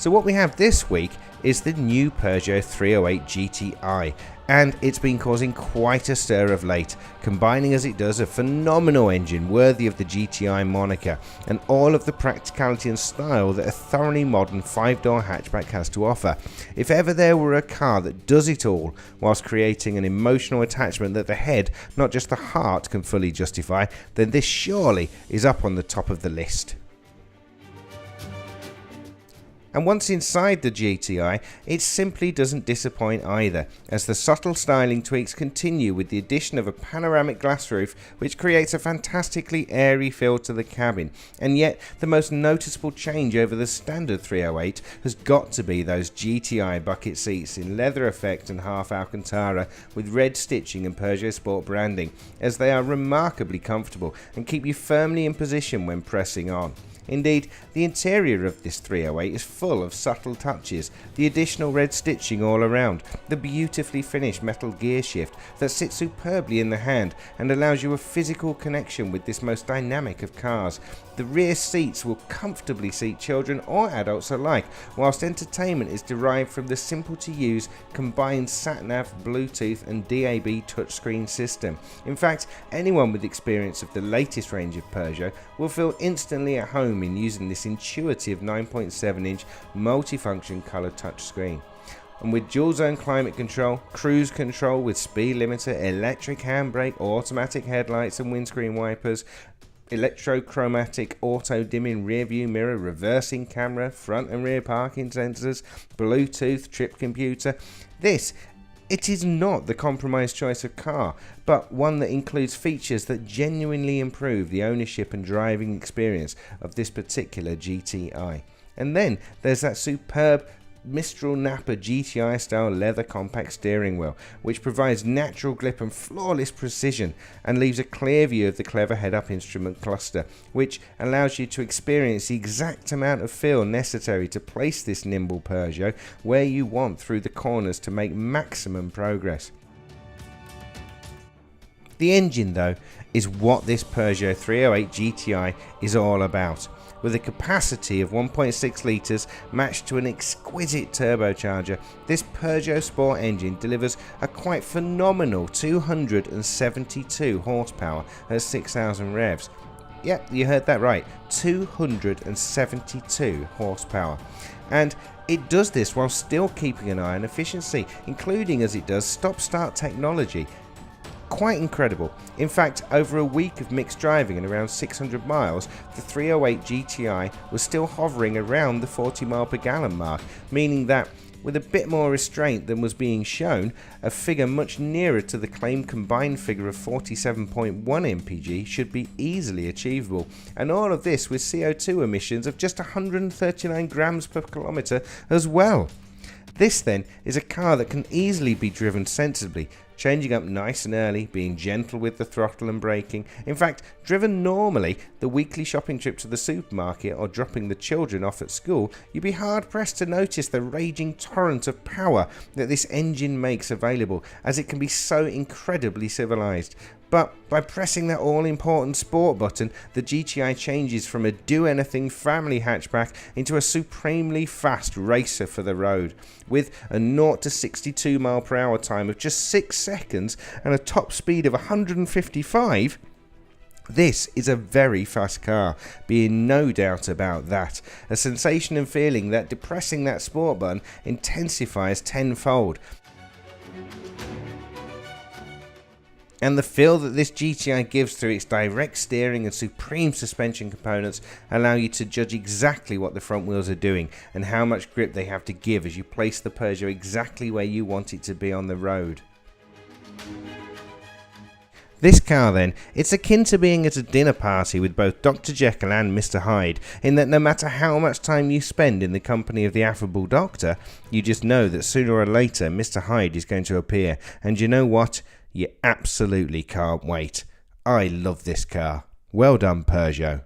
So what we have this week is the new Peugeot 308 GTi, and it's been causing quite a stir of late, combining as it does a phenomenal engine worthy of the GTi moniker and all of the practicality and style that a thoroughly modern 5-door hatchback has to offer. If ever there were a car that does it all whilst creating an emotional attachment that the head, not just the heart, can fully justify, then this surely is up on the top of the list. And once inside the GTi, it simply doesn't disappoint either, as the subtle styling tweaks continue with the addition of a panoramic glass roof which creates a fantastically airy feel to the cabin. And yet the most noticeable change over the standard 308 has got to be those GTi bucket seats in leather effect and half Alcantara with red stitching and Peugeot Sport branding, as they are remarkably comfortable and keep you firmly in position when pressing on. Indeed, the interior of this 308 is full of subtle touches, the additional red stitching all around, the beautifully finished metal gear shift that sits superbly in the hand and allows you a physical connection with this most dynamic of cars. The rear seats will comfortably seat children or adults alike, whilst entertainment is derived from the simple to use combined Sat-Nav, Bluetooth and DAB touchscreen system. In fact, anyone with experience of the latest range of Peugeot will feel instantly at home in using this intuitive 9.7-inch multifunction colour touchscreen. And with dual zone climate control, cruise control with speed limiter, electric handbrake, automatic headlights and windscreen wipers, electrochromatic auto dimming rear view mirror, reversing camera, front and rear parking sensors, Bluetooth trip computer, it is not the compromised choice of car, but one that includes features that genuinely improve the ownership and driving experience of this particular GTi. And then there's that superb Mistral Napa GTi style leather compact steering wheel, which provides natural grip and flawless precision and leaves a clear view of the clever head-up instrument cluster, which allows you to experience the exact amount of feel necessary to place this nimble Peugeot where you want through the corners to make maximum progress. The engine though is what this Peugeot 308 GTi is all about. With a capacity of 1.6 litres matched to an exquisite turbocharger, this Peugeot Sport engine delivers a quite phenomenal 272 horsepower at 6,000 revs. Yep, you heard that right, 272 horsepower. And it does this while still keeping an eye on efficiency, including as it does stop-start technology. Quite incredible. In fact, over a week of mixed driving and around 600 miles, the 308 GTi was still hovering around the 40 mile per gallon mark, meaning that with a bit more restraint than was being shown, a figure much nearer to the claimed combined figure of 47.1 mpg should be easily achievable, and all of this with CO2 emissions of just 139 grams per kilometre as well. This then is a car that can easily be driven sensibly, changing up nice and early, being gentle with the throttle and braking. In fact, driven normally, the weekly shopping trip to the supermarket or dropping the children off at school, you'd be hard pressed to notice the raging torrent of power that this engine makes available, as it can be so incredibly civilized. But by pressing that all-important sport button, the GTi changes from a do-anything family hatchback into a supremely fast racer for the road. With a 0 to 62 mph time of just 6 seconds and a top speed of 155, this is a very fast car, being no doubt about that. A sensation and feeling that depressing that sport button intensifies tenfold. And the feel that this GTi gives through its direct steering and supreme suspension components allow you to judge exactly what the front wheels are doing and how much grip they have to give as you place the Peugeot exactly where you want it to be on the road. This car then, it's akin to being at a dinner party with both Dr. Jekyll and Mr. Hyde, in that no matter how much time you spend in the company of the affable doctor, you just know that sooner or later Mr. Hyde is going to appear, and you know what? You absolutely can't wait. I love this car. Well done, Peugeot.